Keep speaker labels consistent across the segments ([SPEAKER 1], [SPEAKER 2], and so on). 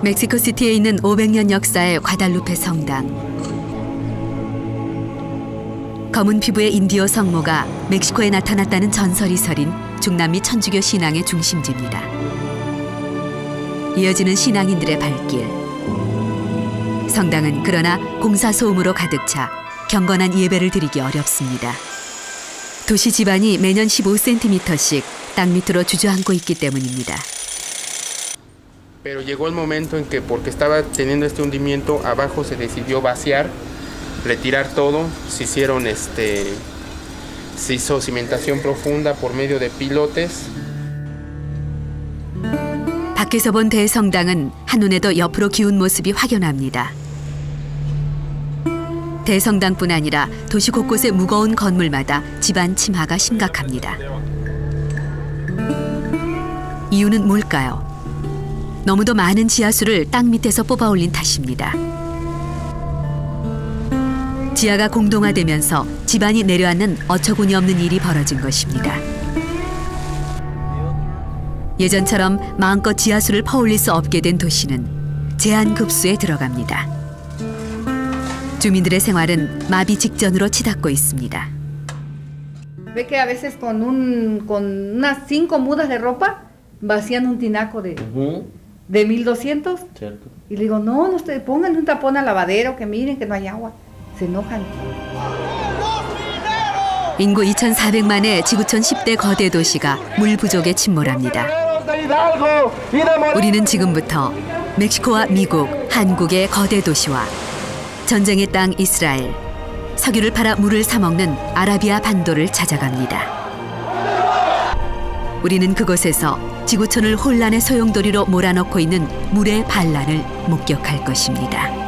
[SPEAKER 1] 멕시코시티에 있는 500년 역사의 과달루페 성당. 검은 피부의 인디오 성모가 멕시코에 나타났다는 전설이 서린 중남미 천주교 신앙의 중심지입니다. 이어지는 신앙인들의 발길. 성당은 그러나 공사 소음으로 가득 차 경건한 예배를 드리기 어렵습니다. 도시 지반이 매년 15cm씩 땅 밑으로 주저앉고 있기 때문입니다.
[SPEAKER 2] Pero llegó el momento en que, porque estaba teniendo este hundimiento, abajo se decidió vaciar, retirar todo. Se hizo cimentación profunda por medio de pilotes.
[SPEAKER 1] 밖에서 본 대성당은 한눈에도 옆으로 기운 모습이 확연합니다. 대성당뿐 아니라 도시 곳곳의 무거운 건물마다 지반 침하가 심각합니다. 이유는 뭘까요? 너무도 많은 지하수를 땅 밑에서 뽑아 올린 탓입니다. 지하가 공동화되면서 지반이 내려앉는 어처구니 없는 일이 벌어진 것입니다. 예전처럼 마음껏 지하수를 퍼올릴 수 없게 된 도시는 제한급수에 들어갑니다. 주민들의 생활은 마비 직전으로 치닫고 있습니다.
[SPEAKER 3] Ve que a veces con unas 5 mudas de ropa vacían un tinaco de 1,200.
[SPEAKER 4] Cierto.
[SPEAKER 3] Y le digo, no ustedes pongan un tapón al lavadero, que miren que no hay agua. Se enojan.
[SPEAKER 1] 인구 2,400만의 지구촌 10대 거대 도시가 물 부족에 침몰합니다. 우리는 지금부터 멕시코와 미국, 한국의 거대 도시와 전쟁의 땅 이스라엘, 석유를 팔아 물을 사먹는 아라비아 반도를 찾아갑니다. 우리는 그곳에서 지구촌을 혼란의 소용돌이로 몰아넣고 있는 물의 반란을 목격할 것입니다.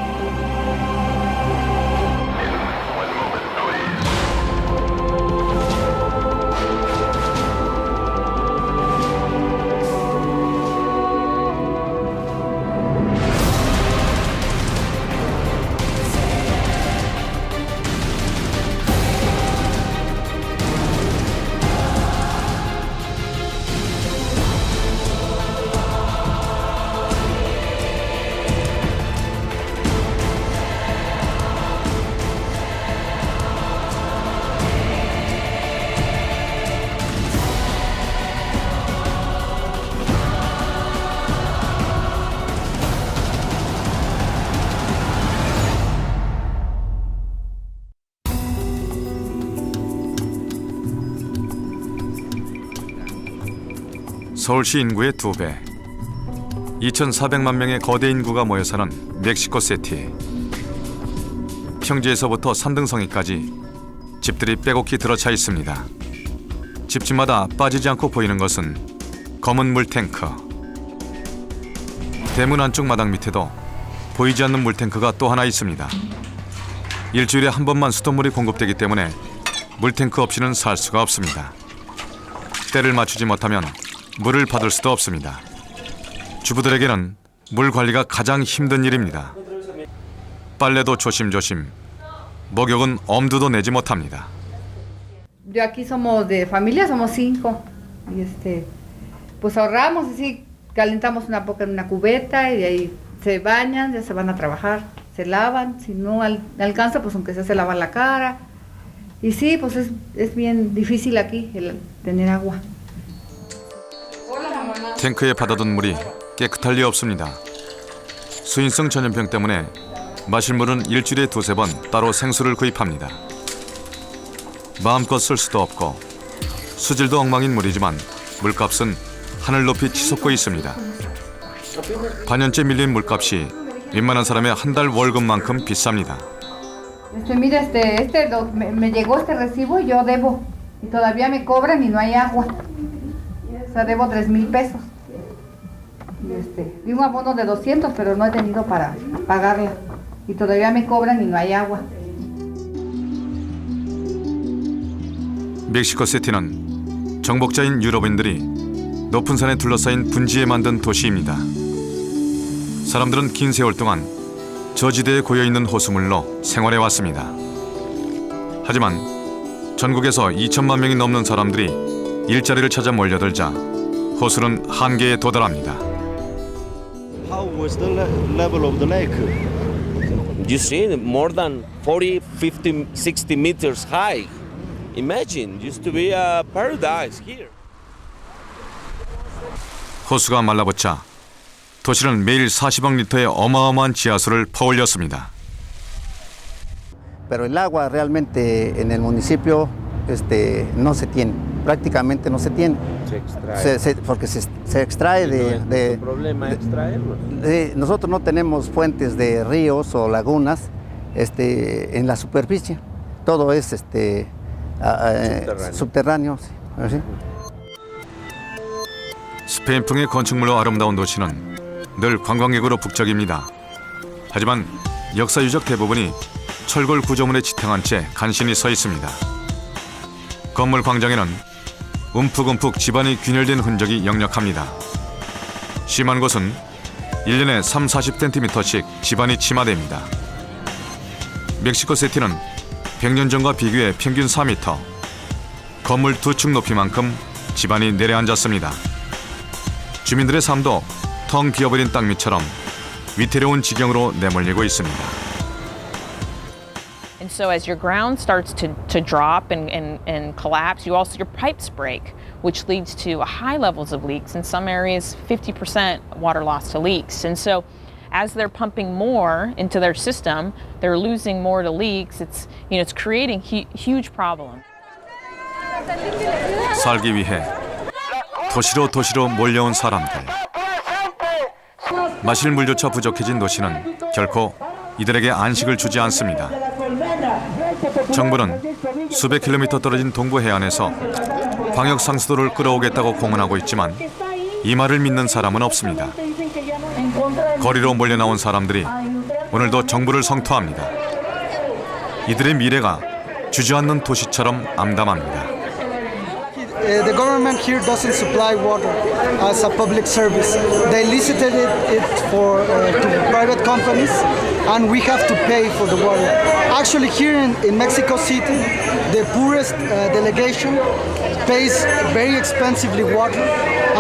[SPEAKER 5] 서울시 인구의 2배, 2,400만 명의 거대 인구가 모여 사는 멕시코시티. 평지에서부터 산등성이까지 집들이 빼곡히 들어차 있습니다. 집집마다 빠지지 않고 보이는 것은 검은 물탱크. 대문 안쪽 마당 밑에도 보이지 않는 물탱크가 또 하나 있습니다. 일주일에 한 번만 수돗물이 공급되기 때문에 물탱크 없이는 살 수가 없습니다. 때를 맞추지 못하면 물을 받을 수도 없습니다. 주부들에게는 물 관리가 가장 힘든 일입니다. 빨래도 조심조심, 목욕은 엄두도 내지 못합니다.
[SPEAKER 3] Yo aquí somos de familia, somos 5. Y pues ahorramos, así calentamos una poca en una cubeta y de ahí se bañan, ya se van a trabajar, se lavan. Si no alcanza, pues aunque sea se lavan la cara. Y sí, pues es bien difícil aquí el tener agua.
[SPEAKER 5] 탱크에 받아둔 물이 깨끗할 리 없습니다. 수인성 전염병 때문에 마실 물은 일주일에 2-3번 따로 생수를 구입합니다. 마음껏 쓸 수도 없고 수질도 엉망인 물이지만 물값은 하늘 높이 치솟고 있습니다. 반년째 밀린 물값이 웬만한 사람의 한 달 월급만큼 비쌉니다.
[SPEAKER 3] Mira, me llegó este recibo y yo debo. Y todavía me cobran y no hay agua. O sea, debo 3,000 pesos. Y un abono de 200, pero no he tenido para pagarla. Y todavía me cobran y no hay agua.
[SPEAKER 5] 멕시코시티는 정복자인 유럽인들이 높은 산에 둘러싸인 분지에 만든 도시입니다. 사람들은 긴 세월 동안 저지대에 고여있는 호수물로 생활해 왔습니다. 하지만 전국에서 2천만 명이 넘는 사람들이 일자리를 찾아 몰려들자 호수는 한계에 도달합니다.
[SPEAKER 4] How was the level of the lake.
[SPEAKER 6] You see, more than 40, 50, 60 meters high. Imagine, used to be a paradise here.
[SPEAKER 5] 호수가 말라붙자 도시는 매일 40억 리터의 어마어마한 지하수를 퍼올렸습니다.
[SPEAKER 7] Pero el agua realmente en el municipio no se tiene, prácticamente no se tiene.
[SPEAKER 6] Se extrae.
[SPEAKER 7] Porque se extrae
[SPEAKER 6] El problema es extraerlo.
[SPEAKER 7] nosotros no tenemos fuentes de ríos o lagunas en la superficie. Todo es subterráneo. ¿sí?
[SPEAKER 5] 스페인풍의 건축물로 아름다운 도시는 늘 관광객으로 북적입니다. 하지만 역사 유적 대부분이 철골 구조물에 지탱한 채 간신히 서 있습니다. 건물 광장에는 움푹움푹 집안이 균열된 흔적이 역력합니다. 심한 곳은 1년에 30-40cm씩 집안이 침하됩니다. 멕시코 시티는 100년 전과 비교해 평균 4m, 건물 2층 높이만큼 집안이 내려앉았습니다. 주민들의 삶도 텅 비어버린 땅 밑처럼 위태로운 지경으로 내몰리고 있습니다.
[SPEAKER 8] And so as your ground starts to drop and collapse, your pipes break, which leads to high levels of leaks. In some areas, 50% water loss to leaks. And so as they're pumping more into their system, they're losing more to leaks. It's creating huge problems.
[SPEAKER 5] 살기 위해 도시로 몰려온 사람들. 마실 물조차 부족해진 도시는 결코 이들에게 안식을 주지 않습니다. 정부는 수백 킬로미터 떨어진 동부 해안에서 광역 상수도를 끌어오겠다고 공언하고 있지만 이 말을 믿는 사람은 없습니다. 거리로 몰려 나온 사람들이 오늘도 정부를 성토합니다. 이들의 미래가 주저앉는 도시처럼 암담합니다.
[SPEAKER 9] The government here doesn't supply water as a public service. They licited it for to private companies, and we have to pay for the water. Actually, here in Mexico City, the poorest delegation pays very expensively water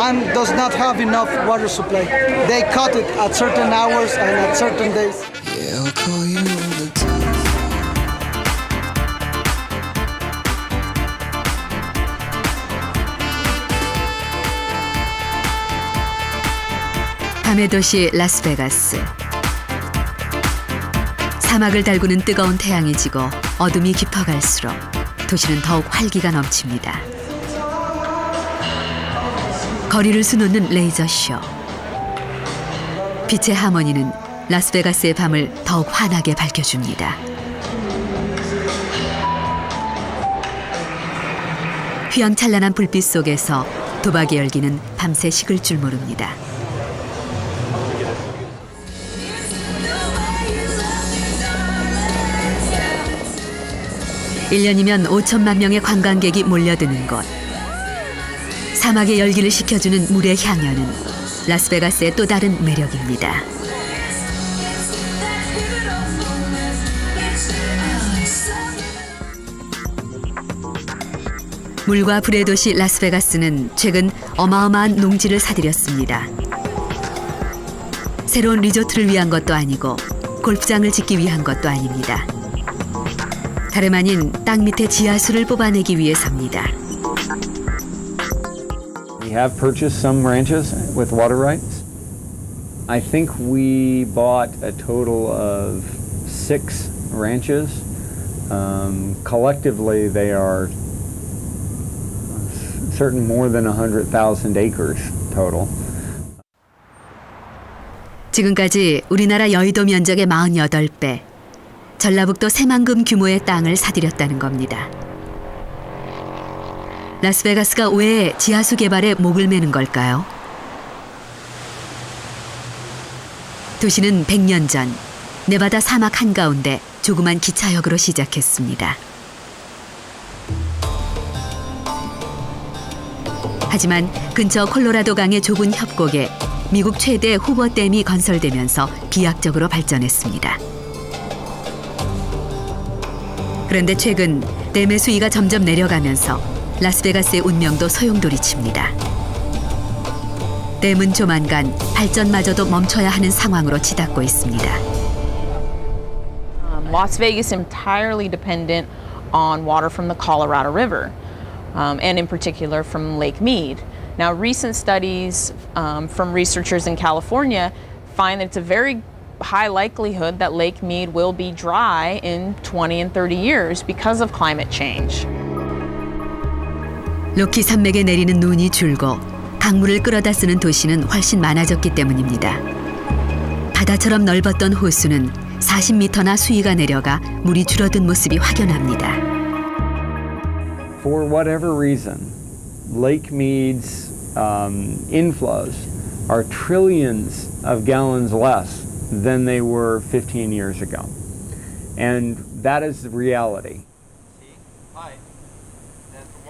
[SPEAKER 9] and does not have enough water supply. They cut it at certain hours and at certain days.
[SPEAKER 10] Yeah, I'll call you all the time.
[SPEAKER 1] 밤의 도시 라스베가스. 사막을 달구는 뜨거운 태양이 지고 어둠이 깊어갈수록 도시는 더욱 활기가 넘칩니다. 거리를 수놓는 레이저쇼. 빛의 하모니는 라스베가스의 밤을 더욱 환하게 밝혀줍니다. 휘황찬란한 불빛 속에서 도박의 열기는 밤새 식을 줄 모릅니다. 1년이면 5천만 명의 관광객이 몰려드는 곳. 사막의 열기를 식혀주는 물의 향연은 라스베가스의 또 다른 매력입니다. 물과 불의 도시 라스베가스는 최근 어마어마한 농지를 사들였습니다. 새로운 리조트를 위한 것도 아니고 골프장을 짓기 위한 것도 아닙니다. 다름 아닌 땅 밑에 지하수를 뽑아내기 위해서입니다.
[SPEAKER 11] We have purchased some ranches with water rights. I think we bought a total of 6 ranches. Collectively, they are certain more than 100,000 acres total.
[SPEAKER 1] 지금까지 우리나라 여의도 면적의 48배, 전라북도 새만금 규모의 땅을 사들였다는 겁니다. 라스베가스가 왜 지하수 개발에 목을 매는 걸까요? 도시는 100년 전 네바다 사막 한가운데 조그만 기차역으로 시작했습니다. 하지만 근처 콜로라도 강의 좁은 협곡에 미국 최대 후보댐이 건설되면서 비약적으로 발전했습니다. 그런데 최근 댐의 수위가 점점 내려가면서 라스베가스의 운명도 소용돌이칩니다. 댐은 조만간 발전마저도 멈춰야 하는 상황으로 치닫고 있습니다.
[SPEAKER 8] Las Vegas entirely dependent on water from the Colorado River, and in particular from Lake Mead. Now, recent studies from researchers in California find that it's a very high likelihood that Lake Mead will be dry in 20 and 30 years because of climate change.
[SPEAKER 1] 로키 산맥에 내리는 눈이 줄고 강물을 끌어다 쓰는 도시는 훨씬 많아졌기 때문입니다. 바다처럼 넓었던 호수는 40m나 수위가 내려가 물이 줄어든 모습이 확연합니다.
[SPEAKER 11] For whatever reason, Lake Mead's inflows are trillions of gallons less than they were 15 years ago. And that is the reality.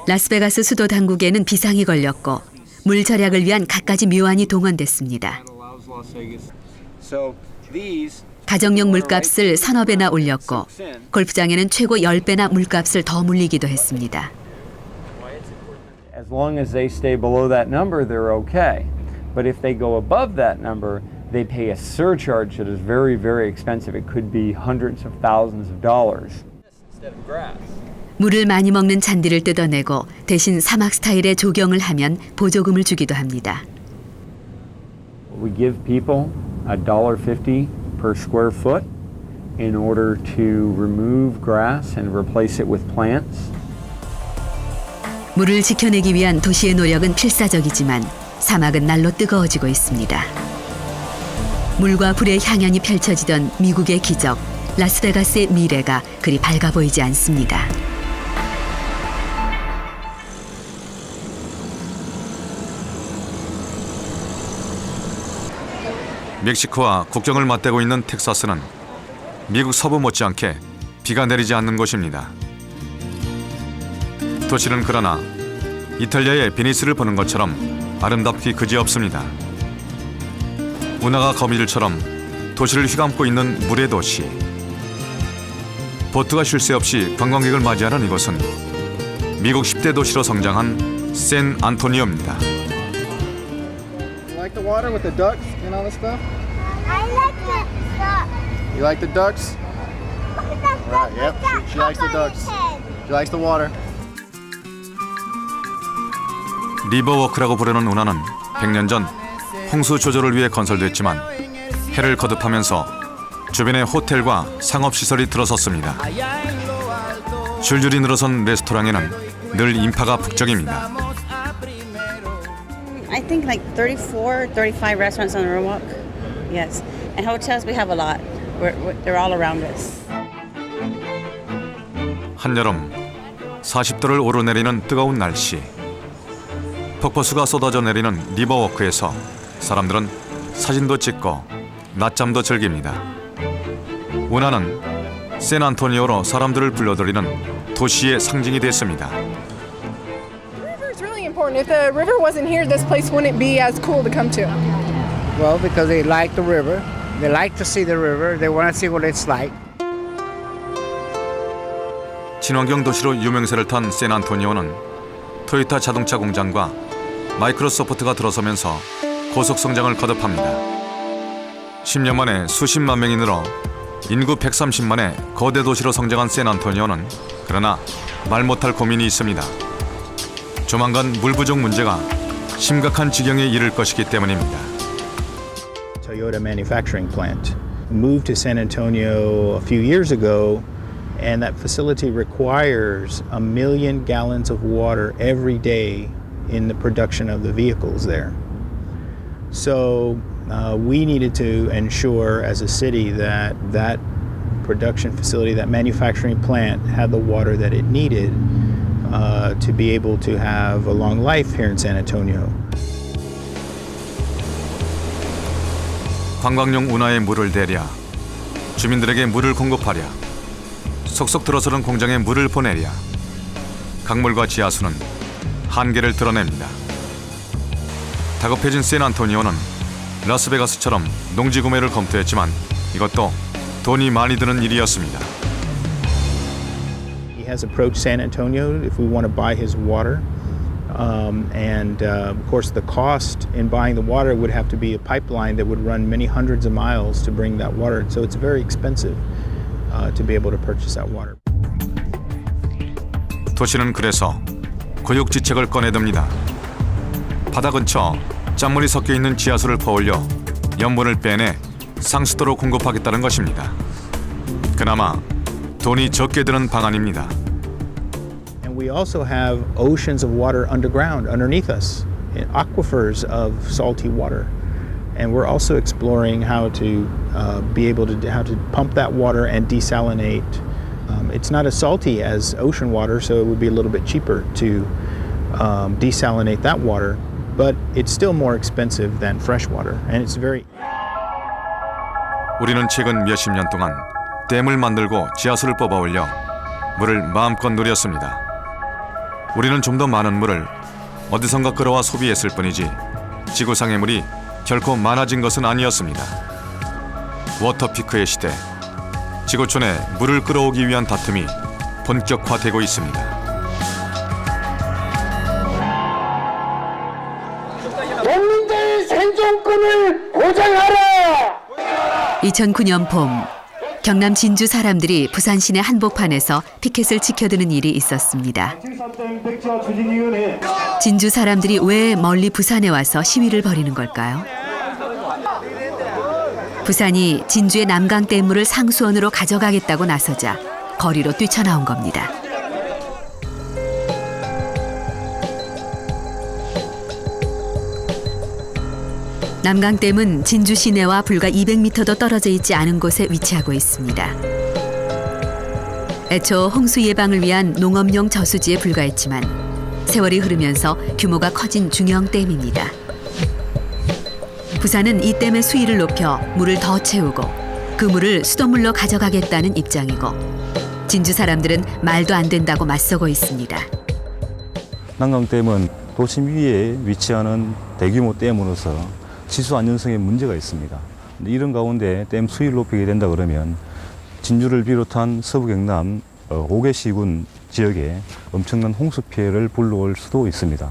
[SPEAKER 1] 라스베가스 수도 당국에는 비상이 걸렸고 물 절약을 위한 갖가지 묘안이 동원됐습니다. 가정용 물값을 서너 배나 올렸고 골프장에는 최고 10배나 물값을 더 물리기도 했습니다.
[SPEAKER 11] As long as they stay below that number, they're okay. But if they go above that number, they pay a surcharge that is very, very expensive. It could be hundreds of thousands of dollars.
[SPEAKER 1] 물을 많이 먹는 잔디를 뜯어내고 대신 사막 스타일의 조경을 하면 보조금을 주기도 합니다.
[SPEAKER 11] We give people $1.50 per square foot in order to remove grass and replace it with plants.
[SPEAKER 1] 물을 지켜내기 위한 도시의 노력은 필사적이지만 사막은 날로 뜨거워지고 있습니다. 물과 불의 향연이 펼쳐지던 미국의 기적, 라스베가스의 미래가 그리 밝아 보이지 않습니다.
[SPEAKER 5] 멕시코와 국경을 맞대고 있는 텍사스는 미국 서부 못지않게 비가 내리지 않는 곳입니다. 도시는 그러나 이탈리아의 베니스를 보는 것처럼 아름답기 그지없습니다. 운하가 거미줄처럼 도시를 휘감고 있는 물의 도시. 보트가 쉴 새 없이 관광객을 맞이하는 이곳은 미국 10대 도시로 성장한 샌 안토니오입니다.
[SPEAKER 9] Like the water with the ducks and all this stuff?
[SPEAKER 12] I like the ducks.
[SPEAKER 9] You like the ducks? Right, yep. She likes the ducks. She likes the water.
[SPEAKER 5] 리버워크라고 부르는 운하는 100년 전 홍수 조절을 위해 건설됐지만 해를 거듭하면서 주변에 호텔과 상업시설이 들어섰습니다. 줄줄이 늘어선 레스토랑에는 늘 인파가 북적입니다.
[SPEAKER 13] I think like 34, 35 restaurants on the Riverwalk. Yes. And hotels, we have a lot. They're all around us.
[SPEAKER 5] 한여름 40도를 오르내리는 뜨거운 날씨. 폭포수가 쏟아져 내리는 리버워크에서 사람들은 사진도 찍고 낮잠도 즐깁니다. 운하는 샌안토니오로 사람들을 불러들이는 도시의 상징이 됐습니다.
[SPEAKER 14] It's really important. If the river wasn't here, this place wouldn't be as cool to come to.
[SPEAKER 15] Well, because they like the river. They like to see the river. They want to see what it's like.
[SPEAKER 5] 친환경 도시로 유명세를 탄 샌안토니오는 토요타 자동차 공장과 마이크로소프트가 들어서면서 고속 성장을 거듭합니다. 10년 만에 수십만 명이 늘어 인구 130만의 거대 도시로 성장한 샌안토니오는 그러나 말 못할 고민이 있습니다. 조만간 물 부족 문제가 심각한 지경에 이를 것이기 때문입니다.
[SPEAKER 16] Toyota manufacturing plant moved to San Antonio a few years ago, and that facility requires 1 million gallons of water every day in the production of the vehicles there. So we needed to ensure as a city that that production facility, that manufacturing plant had the water that it needed to be able to have a long life here in San Antonio.
[SPEAKER 5] 관광용 운하에 물을 대랴, 주민들에게 물을 공급하랴, 속속 들어서는 공장에 물을 보내랴. 강물과 지하수는 한계를 드러냅니다. 다급해진 샌안토니오는 라스베가스처럼 농지 구매를 검토했지만 이것도 돈이 많이 드는 일이었습니다.
[SPEAKER 16] He has approached San Antonio if we want to buy his water. Of course, the cost in buying the water would have to be a pipeline that would run many hundreds of miles to bring that water. So it's very expensive to be able to purchase that water.
[SPEAKER 5] 도시는 그래서 고육지책을 꺼내듭니다. 바다 근처 짠물이 섞여 있는 지하수를 퍼올려 염분을 빼내 상수도로 공급하겠다는 것입니다. 그나마 돈이 적게 드는 방안입니다.
[SPEAKER 16] And we also have oceans of water underground, underneath us, aquifers of salty water. And we're also exploring how to be able to pump that water and desalinate. It's not as salty as ocean water, so it would be a little bit cheaper to desalinate that water, but it's still more expensive than fresh water, and it's very.
[SPEAKER 5] 우리는 최근 몇십 년 동안 댐을 만들고 지하수를 뽑아 올려 물을 마음껏 누렸습니다. 우리는 좀 더 많은 물을 어디선가 끌어와 소비했을 뿐이지 지구상의 물이 결코 많아진 것은 아니었습니다. 워터피크의 시대, 지구촌에 물을 끌어오기 위한 다툼이 본격화되고 있습니다.
[SPEAKER 17] 국민들 생존권을 보장하라!
[SPEAKER 1] 2009년 봄, 경남 진주 사람들이 부산 시내 한복판에서 피켓을 지켜드는 일이 있었습니다. 진주 사람들이 왜 멀리 부산에 와서 시위를 벌이는 걸까요? 부산이 진주의 남강댐물을 상수원으로 가져가겠다고 나서자 거리로 뛰쳐나온 겁니다. 남강댐은 진주 시내와 불과 200m도 떨어져 있지 않은 곳에 위치하고 있습니다. 애초 홍수 예방을 위한 농업용 저수지에 불과했지만 세월이 흐르면서 규모가 커진 중형 댐입니다. 부산은 이 댐의 수위를 높여 물을 더 채우고 그 물을 수돗물로 가져가겠다는 입장이고 진주 사람들은 말도 안 된다고 맞서고 있습니다.
[SPEAKER 18] 남강댐은 도심 위에 위치하는 대규모 댐으로서 지수 안전성에 문제가 있습니다. 이런 가운데 댐 수위를 높이게 된다 그러면 진주를 비롯한 서부 경남 5개 시군 지역에 엄청난 홍수 피해를 불러올 수도 있습니다.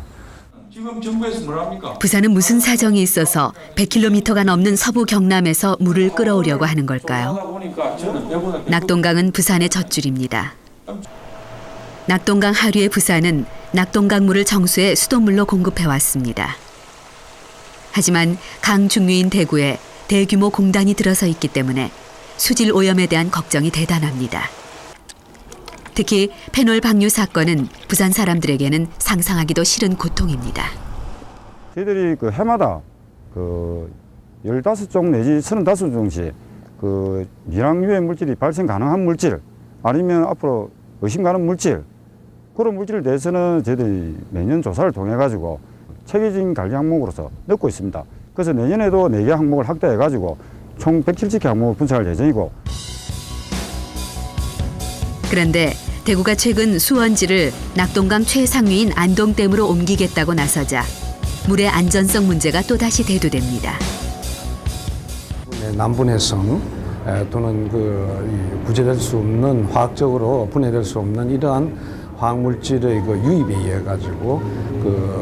[SPEAKER 19] 지금 정부에서 뭐랍니까?
[SPEAKER 1] 부산은 무슨 사정이 있어서 100km가 넘는 서부 경남에서 물을 끌어오려고 하는 걸까요? 낙동강은 부산의 젖줄입니다. 낙동강 하류의 부산은 낙동강 물을 정수해 수돗물로 공급해왔습니다. 하지만 강 중류인 대구에 대규모 공단이 들어서 있기 때문에 수질 오염에 대한 걱정이 대단합니다. 특히 페놀 방류 사건은 부산 사람들에게는 상상하기도 싫은 고통입니다.
[SPEAKER 20] 저희들이 해마다 15종 내지 35종씩 미량 유해 물질이 발생 가능한 물질 아니면 앞으로 의심 가는 물질 그런 물질에 대해서는 저희들이 매년 조사를 통해 가지고 체계적인 관리 항목으로서 넣고 있습니다. 그래서 내년에도 4개 항목을 확대해 가지고 총 170개 항목을 분석할 예정이고.
[SPEAKER 1] 그런데 대구가 최근 수원지를 낙동강 최상류인 안동댐으로 옮기겠다고 나서자 물의 안전성 문제가 또다시 대두됩니다.
[SPEAKER 21] 남분해성 또는 구제될 수 없는 화학적으로 분해될 수 없는 이러한 화학물질의 유입에 의해 가지고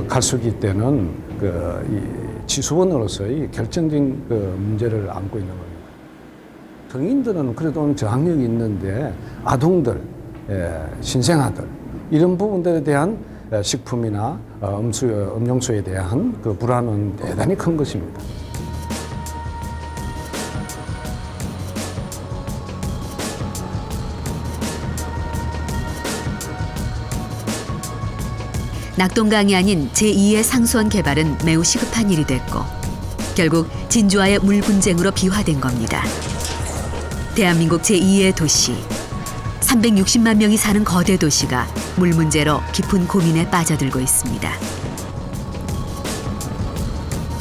[SPEAKER 21] 갈수기 때는 이 지수원으로서의 결정적인 문제를 안고 있는 겁니다. 성인들은 그래도 저항력이 있는데 아동들, 신생아들 이런 부분들에 대한 식품이나 음용수에 대한 불안은 대단히 큰 것입니다.
[SPEAKER 1] 낙동강이 아닌 제2의 상수원 개발은 매우 시급한 일이 됐고 결국 진주와의 물 분쟁으로 비화된 겁니다. 대한민국 제2의 도시, 360만 명이 사는 거대 도시가 물 문제로 깊은 고민에 빠져들고 있습니다.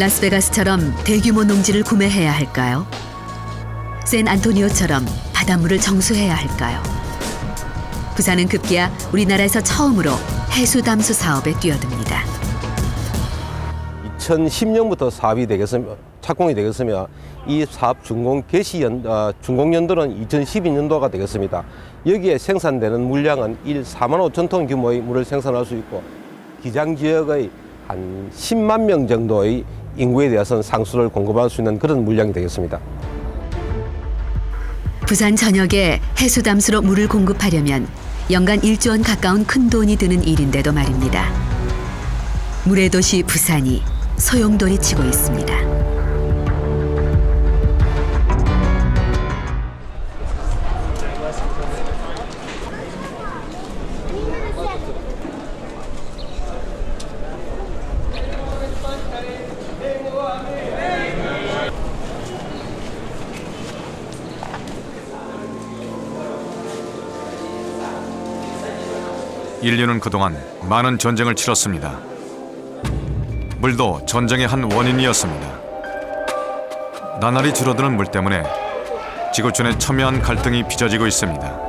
[SPEAKER 1] 라스베가스처럼 대규모 농지를 구매해야 할까요? 샌안토니오처럼 바닷물을 정수해야 할까요? 부산은 급기야 우리나라에서 처음으로 해수 담수 사업에 뛰어듭니다.
[SPEAKER 6] 2010년부터 사업이 착공이 되겠으며 이 사업 준공연도는 2012년도가 되겠습니다. 여기에 생산되는 물량은 4만 5천 톤 규모의 물을 생산할 수 있고
[SPEAKER 2] 기장 지역의 한 10만 명 정도의 인구에 대해서는 상수를 공급할 수 있는 그런 물량이 되겠습니다.
[SPEAKER 1] 부산 전역에 해수담수로 물을 공급하려면 연간 1조 원 가까운 큰 돈이 드는 일인데도 말입니다. 물의 도시 부산이 소용돌이 치고 있습니다.
[SPEAKER 5] 인류는 그동안 많은 전쟁을 치렀습니다. 물도 전쟁의 한 원인이었습니다. 나날이 줄어드는 물 때문에 지구촌에 첨예한 갈등이 빚어지고 있습니다.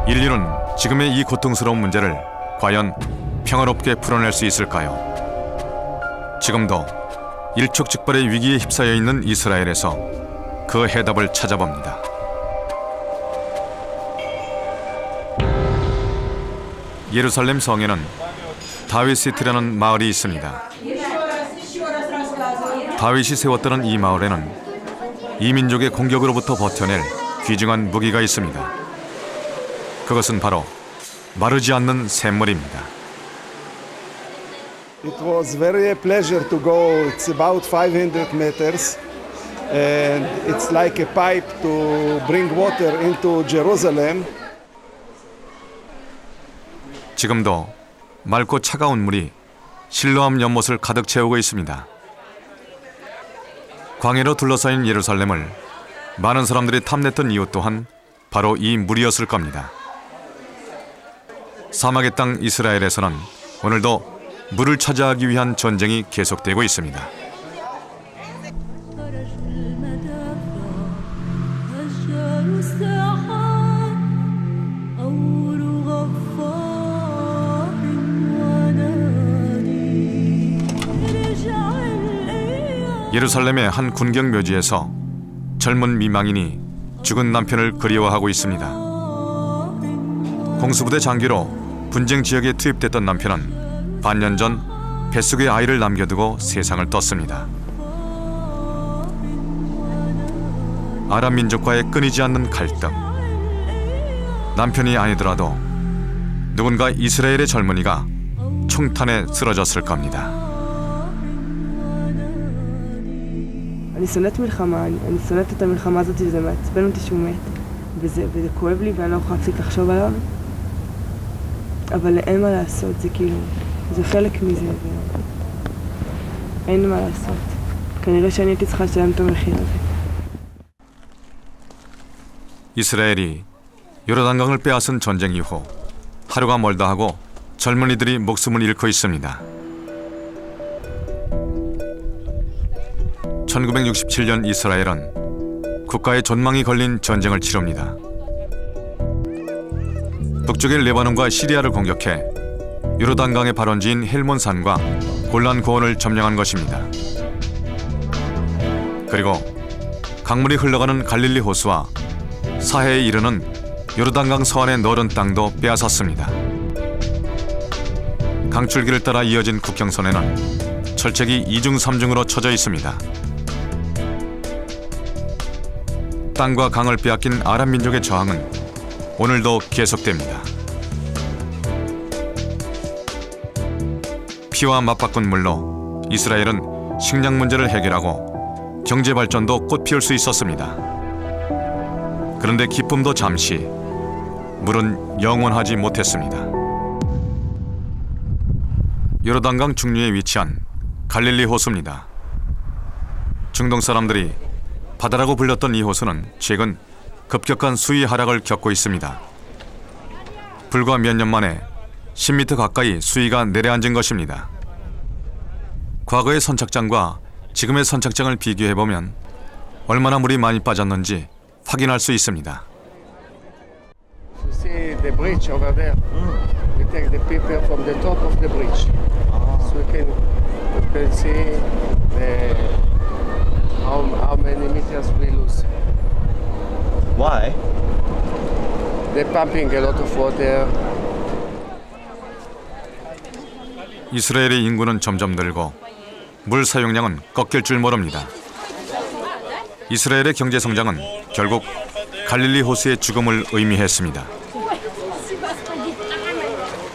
[SPEAKER 5] 인류는 지금의 이 고통스러운 문제를 과연 평화롭게 풀어낼 수 있을까요? 지금도 일촉즉발의 위기에 휩싸여 있는 이스라엘에서 그 해답을 찾아봅니다. 예루살렘 성에는 다윗시티라는 마을이 있습니다. 다윗이 세웠다는 이 마을에는 이민족의 공격으로부터 버텨낼 귀중한 무기가 있습니다. 그것은 바로 마르지 않는 샘물입니다.
[SPEAKER 22] It was very a pleasure to go. It's about 500 meters and it's like a pipe to bring water into Jerusalem.
[SPEAKER 5] 지금도 맑고 차가운 물이 실로암 연못을 가득 채우고 있습니다. 광야로 둘러싸인 예루살렘을 많은 사람들이 탐냈던 이유 또한 바로 이 물이었을 겁니다. 사막의 땅 이스라엘에서는 오늘도 물을 차지하기 위한 전쟁이 계속되고 있습니다. 예루살렘의 한 군경 묘지에서 젊은 미망인이 죽은 남편을 그리워하고 있습니다. 공수부대 장교로 분쟁 지역에 투입됐던 남편은 반년 전 뱃속에 아이를 남겨두고 세상을 떴습니다. 아랍 민족과의 끊이지 않는 갈등. 남편이 아니더라도 누군가 이스라엘의 젊은이가 총탄에 쓰러졌을 겁니다.
[SPEAKER 23] אני שונאת מלחמה, אני שונאת את המלחמה הזאת, וזה מעצבן אותי שהוא מת. וזה כואב לי ואני לא יכולה להפסיק לחשוב עליו. אבל אין מה לעשות, זה כאילו, זה חלק מזה, ואין מה לעשות. כנראה שאני הייתי צריכה לשלם את המחיר הזה.
[SPEAKER 5] 이스라엘이 요르단강을 빼앗은 전쟁 이후 하루가 멀다 하고 젊은이들이 목숨을 잃고 있습니다. 1967년 이스라엘은 국가의 전망이 걸린 전쟁을 치릅니다. 북쪽의 레바논과 시리아를 공격해 요르단강의 발원지인 헬몬산과 골란 고원을 점령한 것입니다. 그리고 강물이 흘러가는 갈릴리 호수와 사해에 이르는 요르단강 서안의 넓은 땅도 빼앗았습니다. 강줄기를 따라 이어진 국경선에는 철책이 2중 3중으로 쳐져 있습니다. 땅과 강을 빼앗긴 아랍 민족의 저항은 오늘도 계속됩니다. 피와 맞바꾼 물로 이스라엘은 식량 문제를 해결하고 경제 발전도 꽃피울 수 있었습니다. 그런데 기쁨도 잠시, 물은 영원하지 못했습니다. 요르단강 중류에 위치한 갈릴리 호수입니다. 중동 사람들이 바다라고 불렸던 이 호수는 최근 급격한 수위 하락을 겪고 있습니다. 불과 몇 년 만에 10m 가까이 수위가 내려앉은 것입니다. 과거의 선착장과 지금의 선착장을 비교해보면 얼마나 물이 많이 빠졌는지 확인할 수 있습니다.
[SPEAKER 22] You see the bridge over there. We take the people from the top of the bridge. So you can see how many meters we lose.
[SPEAKER 4] Why?
[SPEAKER 22] They're pumping a lot of water.
[SPEAKER 5] 이스라엘의 인구는 점점 늘고 물 사용량은 꺾일 줄 모릅니다. 이스라엘의 경제 성장은 결국 갈릴리 호수의 죽음을 의미했습니다.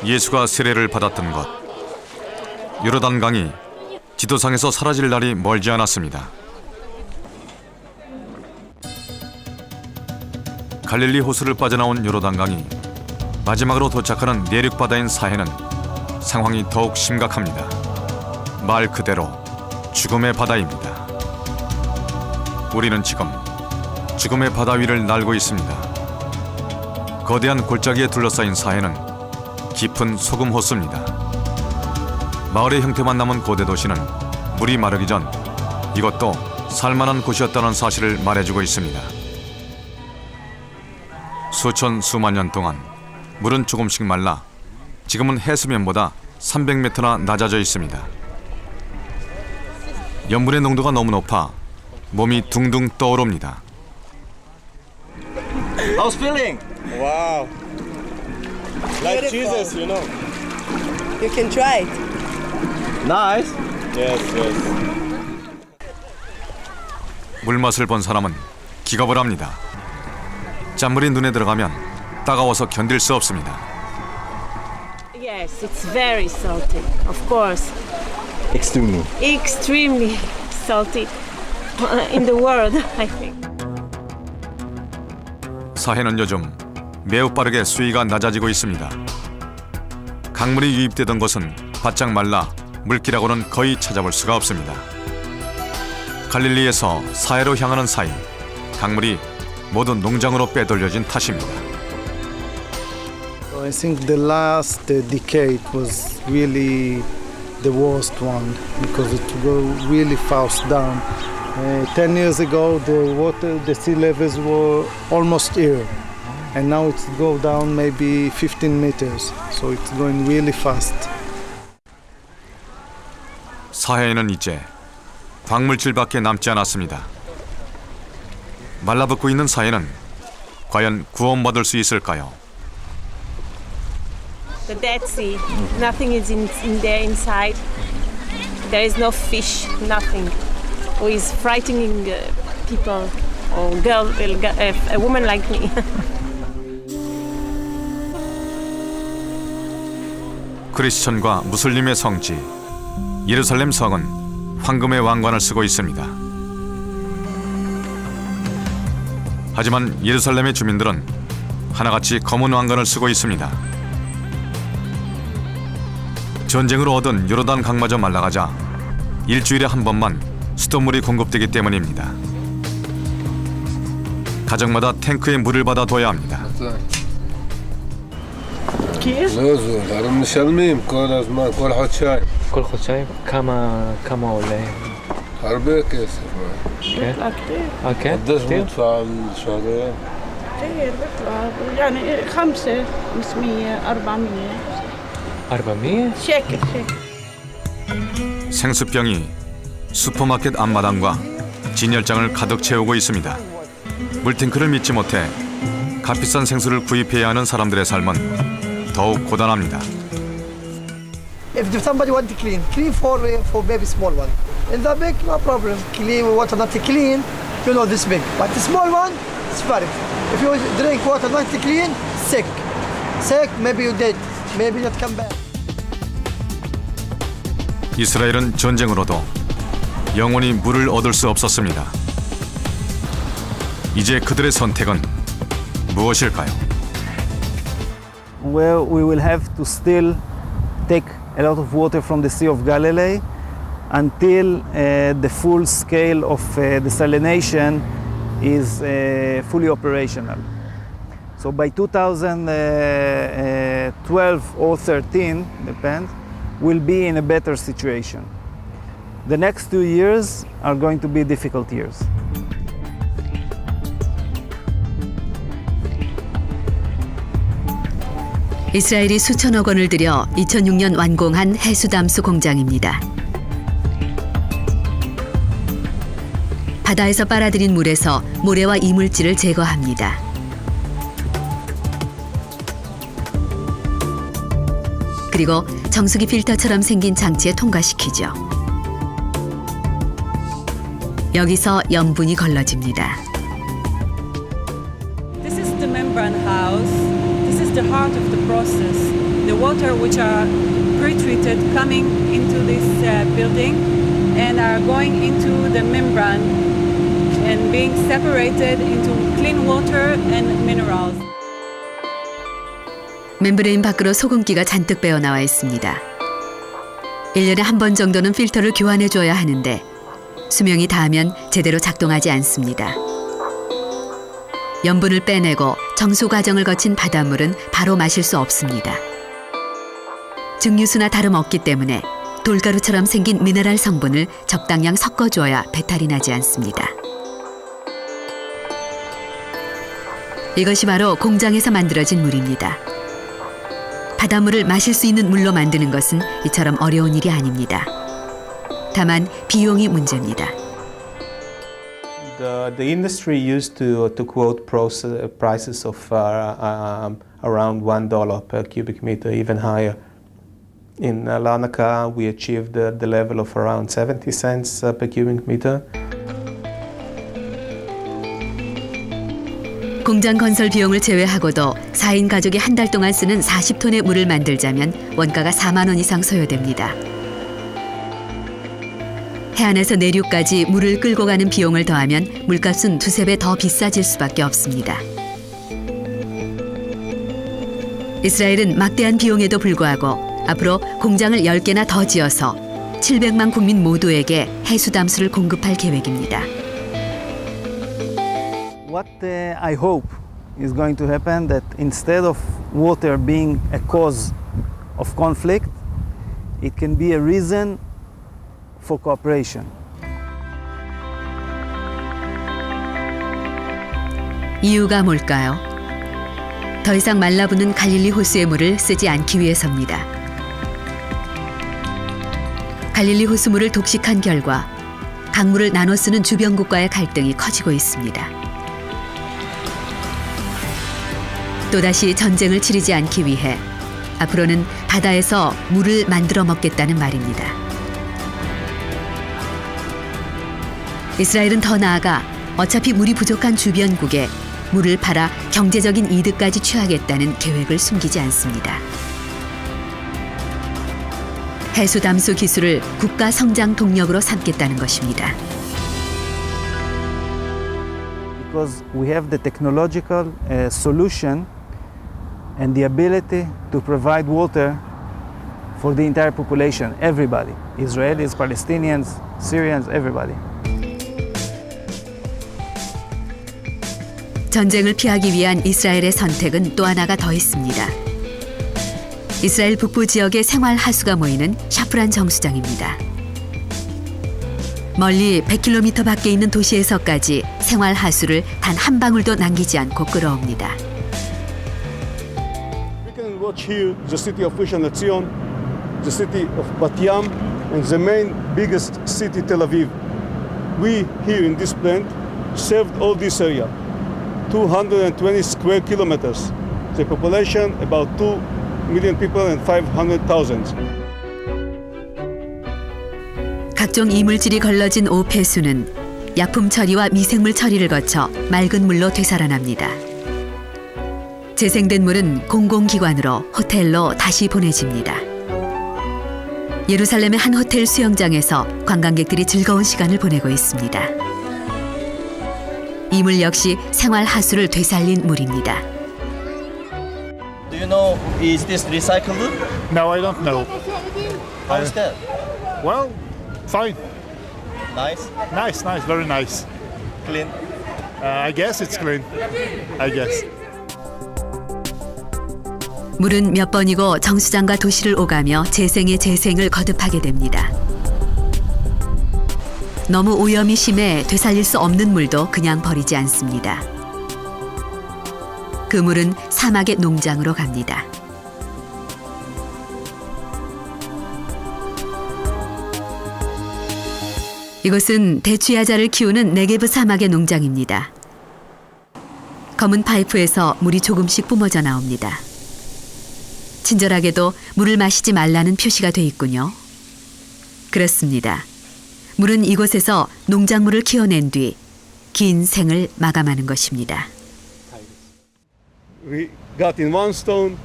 [SPEAKER 5] 예수가 세례를 받았던 곳, 요르단강이 지도상에서 사라질 날이 멀지 않았습니다. 갈릴리 호수를 빠져나온 요르단강이 마지막으로 도착하는 내륙바다인 사해는 상황이 더욱 심각합니다. 말 그대로 죽음의 바다입니다. 우리는 지금 죽음의 바다 위를 날고 있습니다. 거대한 골짜기에 둘러싸인 사해는 깊은 소금 호수입니다. 마을의 형태만 남은 고대 도시는 물이 마르기 전 이것도 살만한 곳이었다는 사실을 말해주고 있습니다. 수천 수만 년 동안 물은 조금씩 말라 지금은 해수면보다 300m나 낮아져 있습니다. 염분의 농도가 너무 높아 몸이 둥둥 떠오릅니다.
[SPEAKER 4] How's feeling?
[SPEAKER 3] Wow. Like Jesus, you know.
[SPEAKER 23] You can try it.
[SPEAKER 4] Nice.
[SPEAKER 3] Yes, yes.
[SPEAKER 5] 물맛을 본 사람은 기겁을 합니다. 짠물이 눈에 들어가면 따가워서 견딜 수 없습니다.
[SPEAKER 23] Yes, it's very salty, of course.
[SPEAKER 4] Extremely.
[SPEAKER 23] Extremely salty in the world, I think.
[SPEAKER 5] 사해는 요즘 매우 빠르게 수위가 낮아지고 있습니다. 강물이 유입되던 곳은 바짝 말라 물기라고는 거의 찾아볼 수가 없습니다. 갈릴리에서 사해로 향하는 사이 강물이 모두 농장으로 빼돌려진 탓입니다.
[SPEAKER 22] I think the last decade was really the worst one because it was really fast down. 10 years ago, the sea levels were almost here, and now it's go down maybe 15 meters. So it's going really fast.
[SPEAKER 5] 사해에는 이제 광물질밖에 남지 않았습니다. 말라붙고 있는 사해는 과연 구원받을 수 있을까요?
[SPEAKER 23] The Dead Sea, nothing is in there inside. There is no fish, nothing. Who is frightening people or a woman like me.
[SPEAKER 5] 크리스천과 무슬림의 성지 예루살렘 성은 황금의 왕관을 쓰고 있습니다. 하지만 예루살렘의 주민들은 하나같이 검은 왕관을 쓰고 있습니다. 전쟁으로 얻은 요르단 강마저 말라가자 일주일에 한 번만 수돗물이 공급되기 때문입니다. 가정마다 탱크에 물을 받아 둬야 합니다.
[SPEAKER 3] כל חודשיים? כמה עולה?
[SPEAKER 7] הרבה כסף.
[SPEAKER 3] כן? כן?
[SPEAKER 7] كتير؟ شهريا.
[SPEAKER 23] كثير بيطلع يعني 500 400
[SPEAKER 3] 400?
[SPEAKER 23] شيكل.
[SPEAKER 5] 생수병이 슈퍼마켓 앞마당과 진열장을 가득 채우고 있습니다. 물탱크를 믿지 못해 값비싼 생수를 구입해야 하는 사람들의 삶은 더욱 고단합니다.
[SPEAKER 10] If somebody want to clean for maybe small one. In the big, no problem. Clean water not clean, you know this big. But the small one, it's very. If you drink water not clean, sick, maybe you dead, maybe not come back.
[SPEAKER 5] 이스라엘은 전쟁으로도 영원히 물을 얻을 수 없었습니다. 이제 그들의 선택은 무엇일까요?
[SPEAKER 24] Where we will have to still take a lot of water from the Sea of Galilee until the full scale of desalination is fully operational. So by 2012 or 13, depends, we'll be in a better situation. The next 2 years are going to be difficult years.
[SPEAKER 1] 이스라엘이 수천억 원을 들여 2006년 완공한 해수담수 공장입니다. 바다에서 빨아들인 물에서 모래와 이물질을 제거합니다. 그리고 정수기 필터처럼 생긴 장치에 통과시키죠. 여기서 염분이 걸러집니다.
[SPEAKER 8] This is the membrane house. This is the heart of the process. The water which are pre-treated coming into this building and are going into the membrane and being separated into clean water and minerals.
[SPEAKER 1] 멤브레인 밖으로 소금기가 잔뜩 빼어나와 있습니다. 1년에 한 번 정도는 필터를 교환해 줘야 하는데 수명이 닿으면 제대로 작동하지 않습니다. 염분을 빼내고 정수 과정을 거친 바닷물은 바로 마실 수 없습니다. 증류수나 다름없기 때문에 돌가루처럼 생긴 미네랄 성분을 적당량 섞어줘야 배탈이 나지 않습니다. 이것이 바로 공장에서 만들어진 물입니다. 바닷물을 마실 수 있는 물로 만드는 것은 이처럼 어려운 일이 아닙니다. 다만 비용이 문제입니다.
[SPEAKER 16] The industry used to quote prices of around $1 per cubic meter, even higher. In Larnaca, we achieved the level of around 70 cents per cubic meter.
[SPEAKER 1] 공장 건설 비용을 제외하고도 4인 가족이 한 달 동안 쓰는 40톤의 물을 만들자면 원가가 4만 원 이상 소요됩니다. 해안에서 내륙까지 물을 끌고 가는 비용을 더하면 물값은 2~3배 더 비싸질 수밖에 없습니다. 이스라엘은 막대한 비용에도 불구하고 앞으로 공장을 10개나 더 지어서 700만 국민 모두에게 해수 담수를 공급할 계획입니다.
[SPEAKER 24] What I hope is going to happen that instead of water being a cause of conflict, it can be a reason for cooperation.
[SPEAKER 1] 이유가 뭘까요? 더 이상 말라붙는 갈릴리 호수의 물을 쓰지 않기 위해서입니다. 갈릴리 호수물을 독식한 결과 강물을 나눠 쓰는 주변국과의 갈등이 커지고 있습니다. 또다시 전쟁을 치르지 않기 위해 앞으로는 바다에서 물을 만들어 먹겠다는 말입니다. 이스라엘은 더 나아가 어차피 물이 부족한 주변국에 물을 팔아 경제적인 이득까지 취하겠다는 계획을 숨기지 않습니다. 해수 담수 기술을 국가 성장 동력으로 삼겠다는 것입니다.
[SPEAKER 24] Because we have the technological solution and the ability to provide water for the entire population, everybody, Israelis, Palestinians, Syrians, everybody.
[SPEAKER 1] 전쟁을 피하기 위한 이스라엘의 선택은 또 하나가 더 있습니다. 이스라엘 북부 지역의 생활 하수가 모이는 샤프란 정수장입니다. 멀리 100km 밖에 있는 도시에서까지 생활 하수를 단 한 방울도 남기지 않고 끌어옵니다.
[SPEAKER 9] We can watch here the city of Rishon LeZion, the city of Bat Yam, and the main biggest city, Tel Aviv. We here in this plant served all this area, 220 square kilometers. The population about 2 million people and 500,000.
[SPEAKER 1] 각종 이물질이 걸러진 오폐수는 약품 처리와 미생물 처리를 거쳐 맑은 물로 되살아납니다. 재생된 물은 공공기관으로 호텔로 다시 보내집니다. 예루살렘의 한 호텔 수영장에서 관광객들이 즐거운 시간을 보내고 있습니다. 이 물 역시 생활 하수를 되살린 물입니다.
[SPEAKER 4] Do you know, is this recycled?
[SPEAKER 11] No, I don't know.
[SPEAKER 4] How is that?
[SPEAKER 11] Well, fine.
[SPEAKER 4] Nice?
[SPEAKER 11] Nice, very nice.
[SPEAKER 4] Clean?
[SPEAKER 11] I guess it's clean. I guess.
[SPEAKER 1] 물은 몇 번이고 정수장과 도시를 오가며 재생의 재생을 거듭하게 됩니다. 너무 오염이 심해 되살릴 수 없는 물도 그냥 버리지 않습니다. 그 물은 사막의 농장으로 갑니다. 이곳은 대추야자를 키우는 네게브 사막의 농장입니다. 검은 파이프에서 물이 조금씩 뿜어져 나옵니다. 친절하게도 물을 마시지 말라는 표시가 돼 있군요. 그렇습니다. 물은 이곳에서 농작물을 키워낸 뒤 긴 생을 마감하는 것입니다.
[SPEAKER 9] We got in one stone,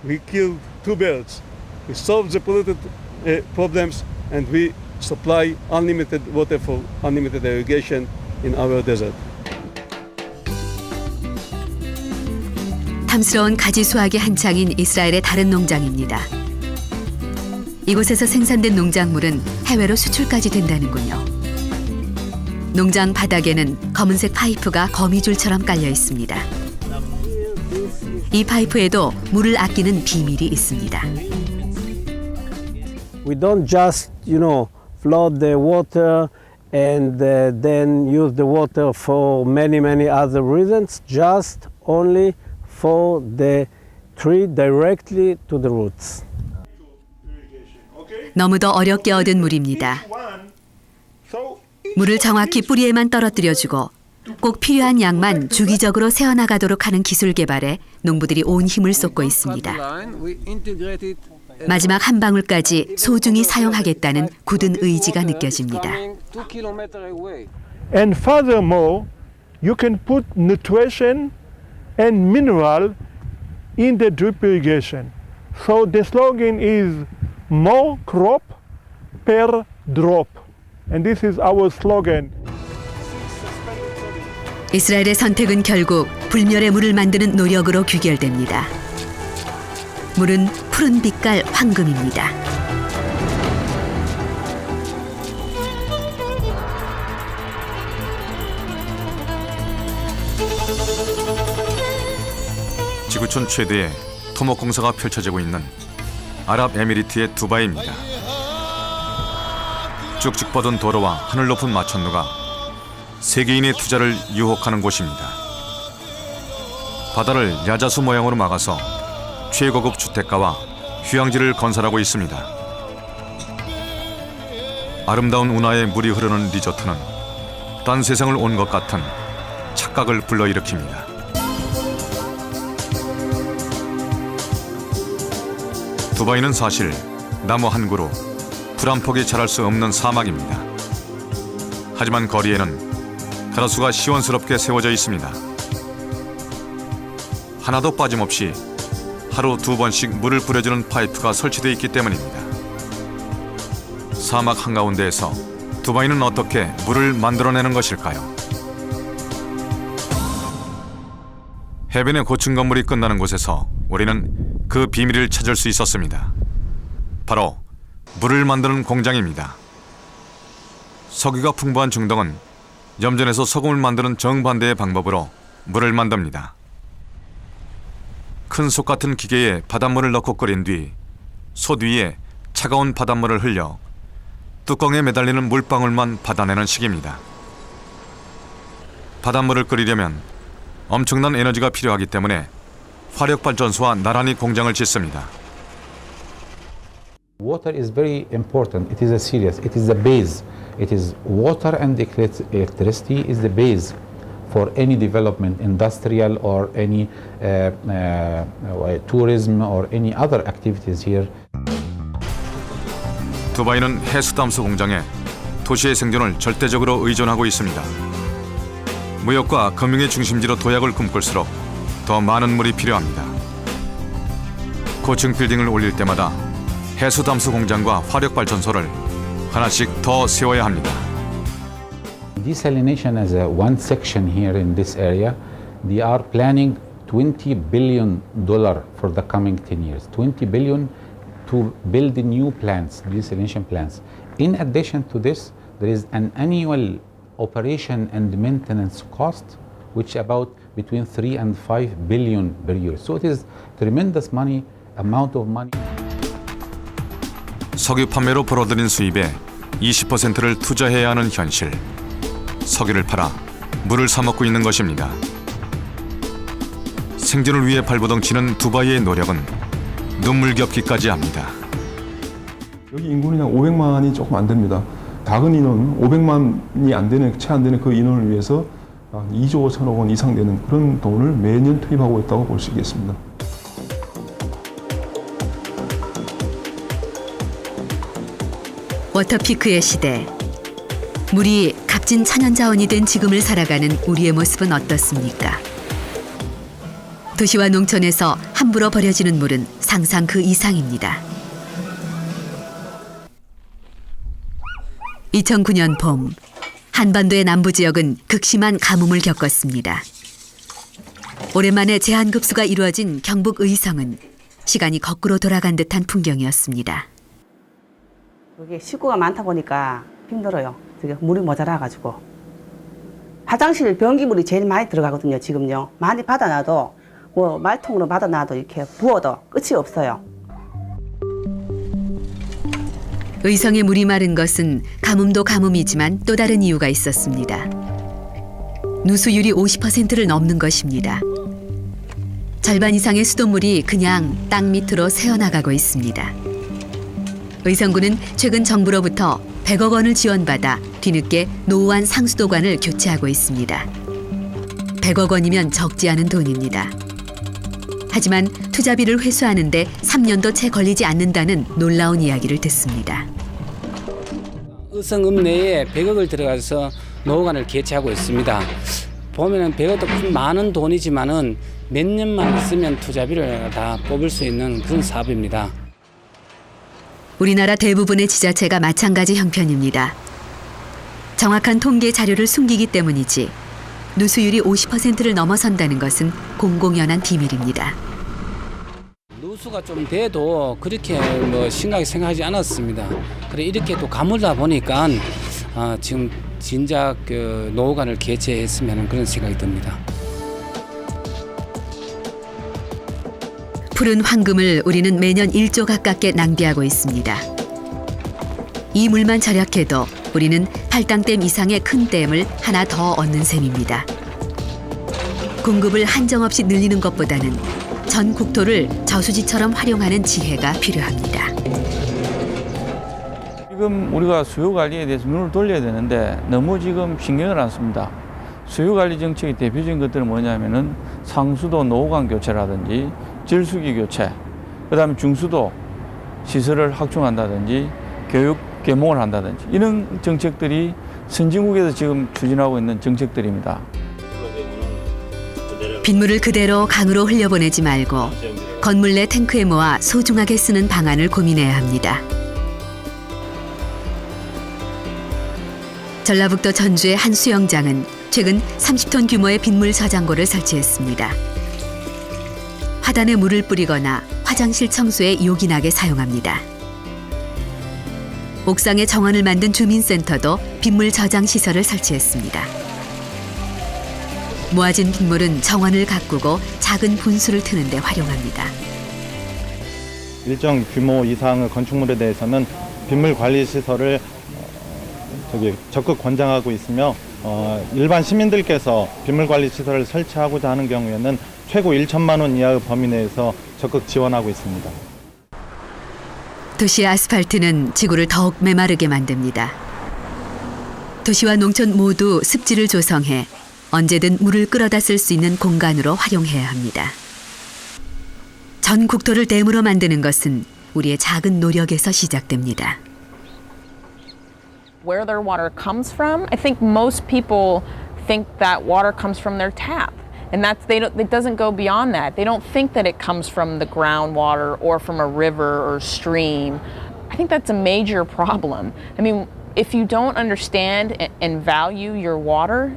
[SPEAKER 9] we killed 2 birds. We solved the polluted problems and we supply unlimited water for unlimited irrigation in our desert.
[SPEAKER 1] 탐스러운 가지 수확이 한창인 이스라엘의 다른 농장입니다. 이곳에서 생산된 농작물은 해외로 수출까지 된다는군요. 농장 바닥에는 검은색 파이프가 거미줄처럼 깔려 있습니다. 이 파이프에도 물을 아끼는 비밀이 있습니다.
[SPEAKER 12] We don't just, flood the water and then use the water for many other reasons, just only for the tree directly to the roots.
[SPEAKER 1] 너무도 어렵게 얻은 물입니다. 물을 정확히 뿌리에만 떨어뜨려주고 꼭 필요한 양만 주기적으로 새어나가도록 하는 기술 개발에 농부들이 온 힘을 쏟고 있습니다. 마지막 한 방울까지 소중히 사용하겠다는 굳은 의지가 느껴집니다.
[SPEAKER 13] And furthermore, you can put nutrition and mineral in the drip irrigation. So the slogan is more crop per drop. And this is our slogan.
[SPEAKER 1] 이스라엘의 선택은 결국 불멸의 물을 만드는 노력으로 귀결됩니다. 물은 푸른 빛깔 황금입니다.
[SPEAKER 5] 지구촌 최대의 토목 공사가 펼쳐지고 있는 아랍에미리트의 두바이입니다. 쭉쭉 뻗은 도로와 하늘 높은 마천루가 세계인의 투자를 유혹하는 곳입니다. 바다를 야자수 모양으로 막아서 최고급 주택가와 휴양지를 건설하고 있습니다. 아름다운 운하에 물이 흐르는 리조트는 딴 세상을 온 것 같은 착각을 불러일으킵니다. 두바이는 사실 나무 한 그루, 풀 한 폭이 자랄 수 없는 사막입니다. 하지만 거리에는 가로수가 시원스럽게 세워져 있습니다. 하나도 빠짐없이 하루 2번씩 물을 뿌려주는 파이프가 설치되어 있기 때문입니다. 사막 한가운데에서 두바이는 어떻게 물을 만들어내는 것일까요? 해변의 고층 건물이 끝나는 곳에서 우리는 그 비밀을 찾을 수 있었습니다. 바로 물을 만드는 공장입니다. 석유가 풍부한 중동은 염전에서 소금을 만드는 정반대의 방법으로 물을 만듭니다. 큰 솥 같은 기계에 바닷물을 넣고 끓인 뒤 솥 위에 차가운 바닷물을 흘려 뚜껑에 매달리는 물방울만 받아내는 식입니다. 바닷물을 끓이려면 엄청난 에너지가 필요하기 때문에 화력발전소와 나란히 공장을 짓습니다.
[SPEAKER 14] Water is very important. It is a serious. It is the base. It is water and electricity is the base for any development, industrial or any tourism or any other activities here.
[SPEAKER 5] 두바이는 해수담수 공장에 도시의 생존을 절대적으로 의존하고 있습니다. 무역과 금융의 중심지로 도약을 꿈꿀수록 더 많은 물이 필요합니다. 고층 빌딩을 올릴 때마다 해수담수 공장과 화력발전소를 하나씩 더 세워야 합니다.
[SPEAKER 14] Desalination as one section here in this area, they are planning $20 billion for the coming 10 years. 20 billion to build new plants, desalination plants. In addition to this, there is an annual operation and maintenance cost, which about between 3 and 5 billion per year. So it is tremendous money, amount of money.
[SPEAKER 5] 석유 판매로 벌어들인 수입의 20%를 투자해야 하는 현실. 석유를 팔아 물을 사 먹고 있는 것입니다. 생존을 위해 발버둥치는 두바이의 노력은 눈물겹기까지 합니다.
[SPEAKER 15] 여기 인구는 약 500만이 조금 안 됩니다. 작은 인원 500만이 안 되는, 채 안 되는 그 인원을 위해서 2조 5천억 원 이상 되는 그런 돈을 매년 투입하고 있다고 볼 수 있겠습니다.
[SPEAKER 1] 워터피크의 시대. 물이 값진 천연자원이 된 지금을 살아가는 우리의 모습은 어떻습니까? 도시와 농촌에서 함부로 버려지는 물은 상상 그 이상입니다. 2009년 봄, 한반도의 남부 지역은 극심한 가뭄을 겪었습니다. 오랜만에 제한급수가 이루어진 경북 의성은 시간이 거꾸로 돌아간 듯한 풍경이었습니다.
[SPEAKER 17] 여기 식구가 많다 보니까 힘들어요. 물이 모자라가지고. 화장실 변기물이 제일 많이 들어가거든요, 지금요. 많이 받아놔도, 말통으로 받아놔도 이렇게 부어도 끝이 없어요.
[SPEAKER 1] 의성의 물이 마른 것은 가뭄도 가뭄이지만 또 다른 이유가 있었습니다. 누수율이 50%를 넘는 것입니다. 절반 이상의 수돗물이 그냥 땅 밑으로 새어나가고 있습니다. 의성군은 최근 정부로부터 100억 원을 지원받아 뒤늦게 노후한 상수도관을 교체하고 있습니다. 100억 원이면 적지 않은 돈입니다. 하지만 투자비를 회수하는데 3년도 채 걸리지 않는다는 놀라운 이야기를 듣습니다.
[SPEAKER 18] 의성읍 내에 100억을 들어가서 노후관을 개최하고 있습니다. 보면은 100억도 큰 많은 돈이지만은 몇 년만 있으면 투자비를 다 뽑을 수 있는 그런 사업입니다.
[SPEAKER 1] 우리나라 대부분의 지자체가 마찬가지 형편입니다. 정확한 통계 자료를 숨기기 때문이지 누수율이 50%를 넘어선다는 것은 공공연한 비밀입니다.
[SPEAKER 18] 누수가 좀 돼도 그렇게 심하게 생각하지 않았습니다. 그래 이렇게 또 가물다 보니까 지금 진작 노후관을 개최했으면 그런 생각이 듭니다.
[SPEAKER 1] 푸른 황금을 우리는 매년 1조 가깝게 낭비하고 있습니다. 이 물만 절약해도 우리는 팔당댐 이상의 큰 댐을 하나 더 얻는 셈입니다. 공급을 한정없이 늘리는 것보다는 전 국토를 저수지처럼 활용하는 지혜가 필요합니다.
[SPEAKER 19] 지금 우리가 수요 관리에 대해서 눈을 돌려야 되는데 너무 지금 신경을 안 씁니다. 수요 관리 정책의 대표적인 것들은 뭐냐면은 상수도 노후관 교체라든지 질수기 교체, 그다음에 중수도 시설을 확충한다든지 교육 계몽을 한다든지 이런 정책들이 선진국에서 지금 추진하고 있는 정책들입니다.
[SPEAKER 1] 빗물을 그대로 강으로 흘려보내지 말고 건물 내 탱크에 모아 소중하게 쓰는 방안을 고민해야 합니다. 전라북도 전주의 한 수영장은 최근 30톤 규모의 빗물 저장고를 설치했습니다. 화단에 물을 뿌리거나 화장실 청소에 요긴하게 사용합니다. 옥상에 정원을 만든 주민센터도 빗물 저장 시설을 설치했습니다. 모아진 빗물은 정원을 가꾸고 작은 분수를 트는 데 활용합니다.
[SPEAKER 20] 일정 규모 이상의 건축물에 대해서는 빗물 관리 시설을 적극 권장하고 있으며 일반 시민들께서 빗물 관리 시설을 설치하고자 하는 경우에는 최고 1천만 원 이하의 범위 내에서 적극 지원하고 있습니다.
[SPEAKER 1] 도시의 아스팔트는 지구를 더욱 메마르게 만듭니다. 도시와 농촌 모두 습지를 조성해 언제든 물을 끌어다 쓸 수 있는 공간으로 활용해야 합니다. 전 국토를 댐으로 만드는 것은 우리의 작은 노력에서 시작됩니다.
[SPEAKER 25] Where their water comes from, I think most people think that water comes from their tap. And it doesn't go beyond that. They don't think that it comes from the groundwater or from a river or stream. I think that's a major problem. I mean, if you don't understand and value your water,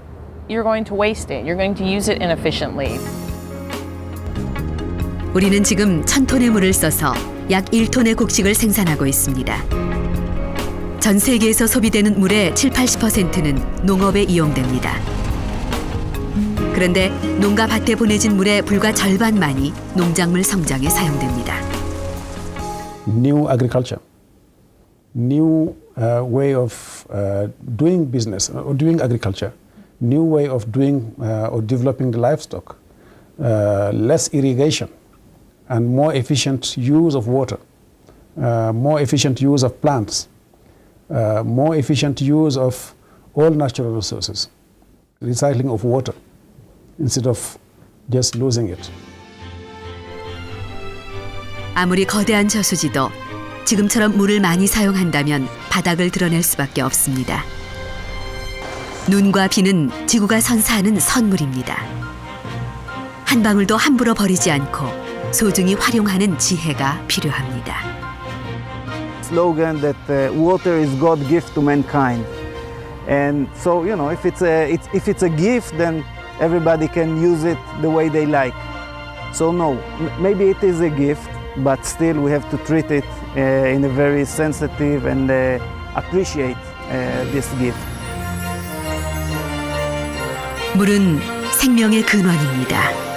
[SPEAKER 25] you're going to waste it. You're going to use it inefficiently.
[SPEAKER 1] 우리는 지금 1000톤의 물을 써서 약 1톤의 곡식을 생산하고 있습니다. 전 세계에서 소비되는 물의 70~80%는 농업에 이용됩니다. 그런데 농가 밭에 보내진 물의 불과 절반만이 농작물 성장에 사용됩니다.
[SPEAKER 21] New agriculture, new way of doing business or doing agriculture, new way of doing or developing livestock, less irrigation, and more efficient use of water, more efficient use of plants, more efficient use of all natural resources, recycling of water, instead of just losing it.
[SPEAKER 1] 아무리 거대한 저수지도 지금처럼 물을 많이 사용한다면 바닥을 드러낼 수밖에 없습니다. 눈과 비는 지구가 선사하는 선물입니다. 한 방울도 함부로 버리지 않고 소중히 활용하는 지혜가 필요합니다.
[SPEAKER 24] Slogan that water is God's gift to mankind, and so if it's a gift, then everybody can use it the way they like. So no, maybe it is a gift, but still we have to treat it in a very sensitive and appreciate this gift.
[SPEAKER 1] 물은 생명의 근원입니다.